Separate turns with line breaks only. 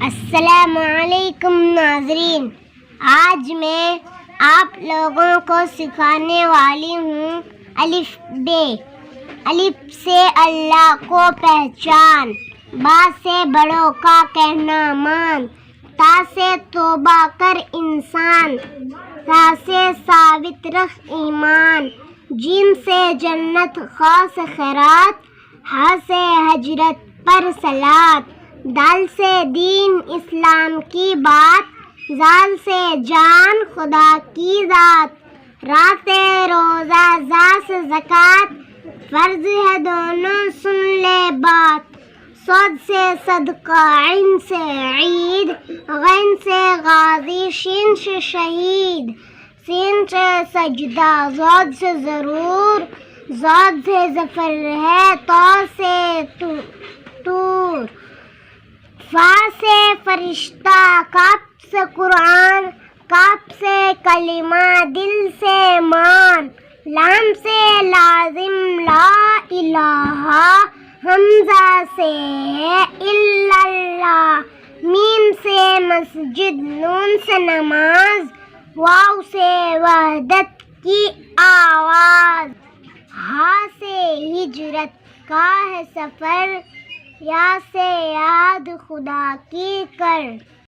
السلام علیکم ناظرین، آج میں آپ لوگوں کو سکھانے والی ہوں الف بے۔ الف سے اللہ کو پہچان، با سے بڑوں کا کہنا مان، تا سے توبہ کر انسان، سا سے ثابت رکھ ایمان، جیم سے جنت خاص خیرات، ہا سے ہجرت پر صلات، دال سے دین اسلام کی بات، زال سے جان خدا کی ذات، را سے روزہ، زا سے زکوٰۃ، فرض ہے دونوں سن لے بات، صاد سے صدقہ، عین سے عید، غین سے غازی، شین سے شہید، سین سے سجدہ، ضاد سے ضرور، ضاد سے ظفر ہے، طا سے طور، فا سے فرشتہ، کاف سے قرآن، کاف سے کلمہ، دل سے مان، لام سے لازم، لا الہ، حمزہ سے ہے الا اللہ، میم سے مسجد، نون سے نماز، واو سے وحدت کی آواز، ہا سے ہجرت کا ہے سفر، یا سے یاد خدا کی کر۔